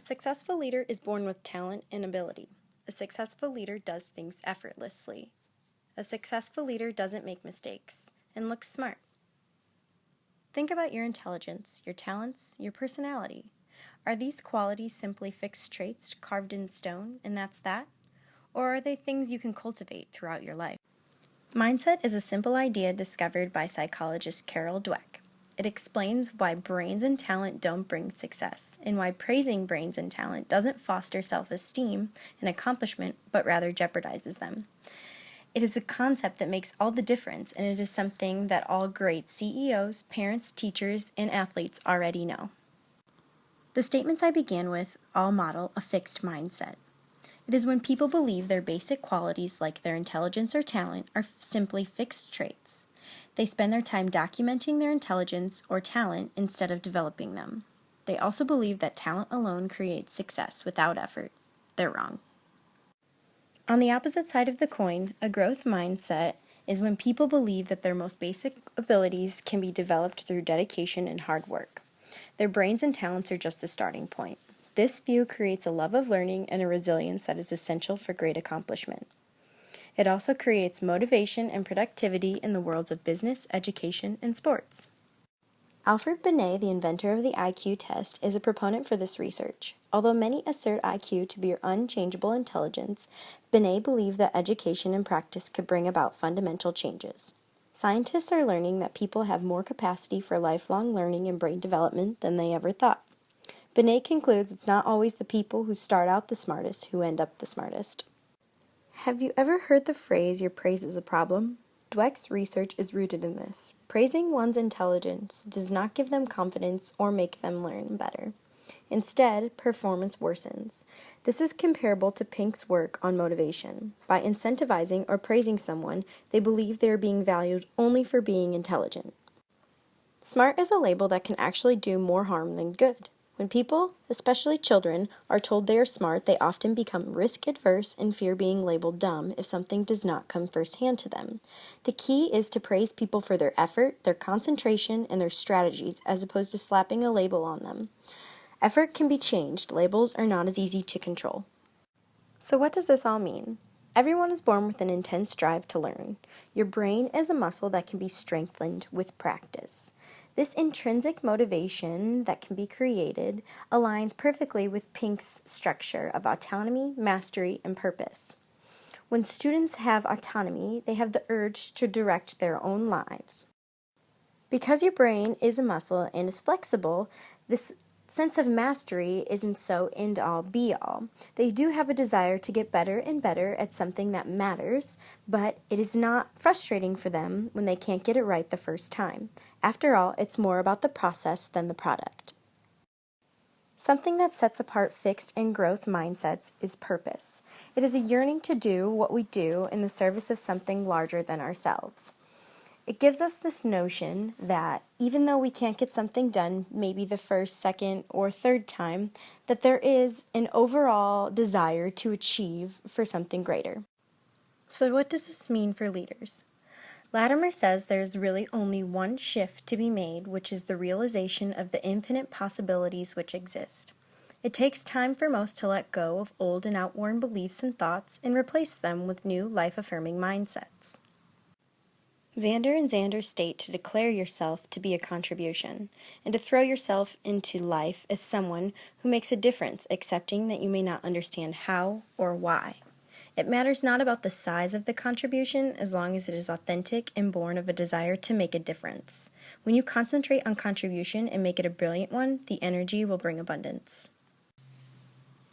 successful leader is born with talent and ability. A successful leader does things effortlessly. A successful leader doesn't make mistakes and looks smart. Think about your intelligence, your talents, your personality. Are these qualities simply fixed traits carved in stone, and that's that? Or are they things you can cultivate throughout your life? Mindset is a simple idea discovered by psychologist Carol Dweck. It explains why brains and talent don't bring success, and why praising brains and talent doesn't foster self-esteem and accomplishment, but rather jeopardizes them. It is a concept that makes all the difference, and it is something that all great CEOs, parents, teachers, and athletes already know. The statements I began with all model a fixed mindset. It is when people believe their basic qualities, like their intelligence or talent, are simply fixed traits. They spend their time documenting their intelligence or talent instead of developing them. They also believe that talent alone creates success without effort. They're wrong. On the opposite side of the coin, a growth mindset is when people believe that their most basic abilities can be developed through dedication and hard work. Their brains and talents are just a starting point. This view creates a love of learning and a resilience that is essential for great accomplishment. It also creates motivation and productivity in the worlds of business, education, and sports. Alfred Binet, the inventor of the IQ test, is a proponent for this research. Although many assert IQ to be your unchangeable intelligence, Binet believed that education and practice could bring about fundamental changes. Scientists are learning that people have more capacity for lifelong learning and brain development than they ever thought. Binet concludes it's not always the people who start out the smartest who end up the smartest. Have you ever heard the phrase, your praise is a problem? Dweck's research is rooted in this. Praising one's intelligence does not give them confidence or make them learn better. Instead, performance worsens. This is comparable to Pink's work on motivation. By incentivizing or praising someone, they believe they are being valued only for being intelligent. Smart is a label that can actually do more harm than good. When people, especially children, are told they are smart, they often become risk-averse and fear being labeled dumb if something does not come firsthand to them. The key is to praise people for their effort, their concentration, and their strategies, as opposed to slapping a label on them. Effort can be changed. Labels are not as easy to control. So what does this all mean? Everyone is born with an intense drive to learn. Your brain is a muscle that can be strengthened with practice. This intrinsic motivation that can be created aligns perfectly with Pink's structure of autonomy, mastery, and purpose. When students have autonomy, they have the urge to direct their own lives. Because your brain is a muscle and is flexible, this sense of mastery isn't so end-all be-all. They do have a desire to get better and better at something that matters, but it is not frustrating for them when they can't get it right the first time. After all, it's more about the process than the product. Something that sets apart fixed and growth mindsets is purpose. It is a yearning to do what we do in the service of something larger than ourselves. It gives us this notion that even though we can't get something done maybe the first, second, or third time, that there is an overall desire to achieve for something greater. So what does this mean for leaders? Latimer says there is really only one shift to be made, which is the realization of the infinite possibilities which exist. It takes time for most to let go of old and outworn beliefs and thoughts and replace them with new life-affirming mindsets. Zander and Zander state to declare yourself to be a contribution, and to throw yourself into life as someone who makes a difference, accepting that you may not understand how or why. It matters not about the size of the contribution as long as it is authentic and born of a desire to make a difference. When you concentrate on contribution and make it a brilliant one, the energy will bring abundance.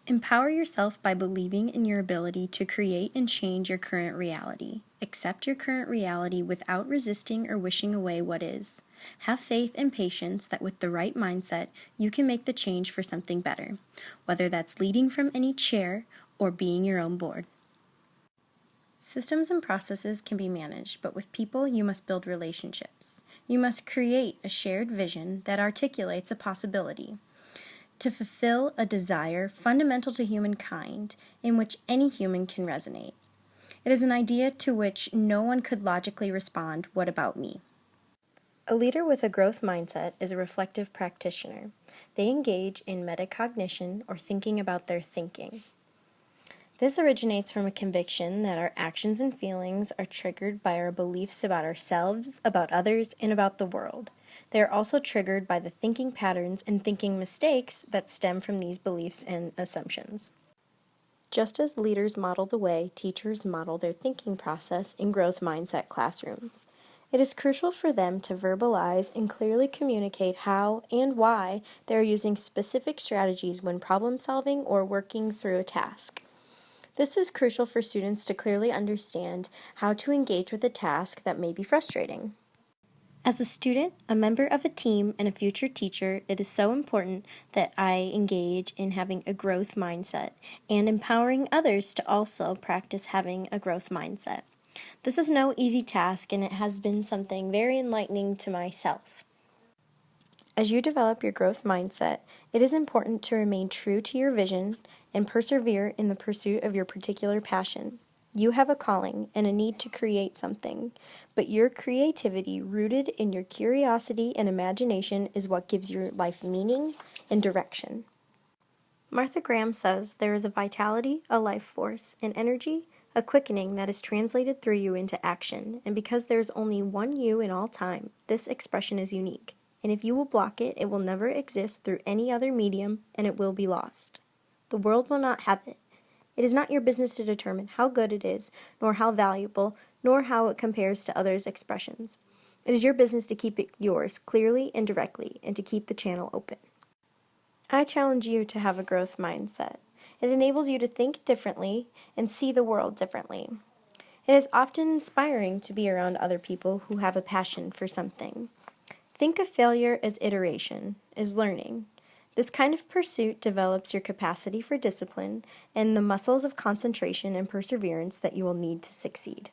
Empower yourself by believing in your ability to create and change your current reality. Accept your current reality without resisting or wishing away what is. Have faith and patience that with the right mindset, you can make the change for something better, whether that's leading from any chair or being your own board. Systems and processes can be managed, but with people, you must build relationships. You must create a shared vision that articulates a possibility to fulfill a desire fundamental to humankind in which any human can resonate. It is an idea to which no one could logically respond, "What about me?" A leader with a growth mindset is a reflective practitioner. They engage in metacognition, or thinking about their thinking. This originates from a conviction that our actions and feelings are triggered by our beliefs about ourselves, about others, and about the world. They are also triggered by the thinking patterns and thinking mistakes that stem from these beliefs and assumptions. Just as leaders model the way, teachers model their thinking process in growth mindset classrooms. It is crucial for them to verbalize and clearly communicate how and why they are using specific strategies when problem solving or working through a task. This is crucial for students to clearly understand how to engage with a task that may be frustrating. As a student, a member of a team, and a future teacher, it is so important that I engage in having a growth mindset and empowering others to also practice having a growth mindset. This is no easy task, and it has been something very enlightening to myself. As you develop your growth mindset, it is important to remain true to your vision and persevere in the pursuit of your particular passion. You have a calling and a need to create something, but your creativity, rooted in your curiosity and imagination, is what gives your life meaning and direction. Martha Graham says there is a vitality, a life force, an energy, a quickening that is translated through you into action, and because there is only one you in all time, this expression is unique, and if you will block it, it will never exist through any other medium, and it will be lost. The world will not have it. It is not your business to determine how good it is, nor how valuable, nor how it compares to others' expressions. It is your business to keep it yours clearly and directly, and to keep the channel open. I challenge you to have a growth mindset. It enables you to think differently and see the world differently. It is often inspiring to be around other people who have a passion for something. Think of failure as iteration, as learning. This kind of pursuit develops your capacity for discipline and the muscles of concentration and perseverance that you will need to succeed.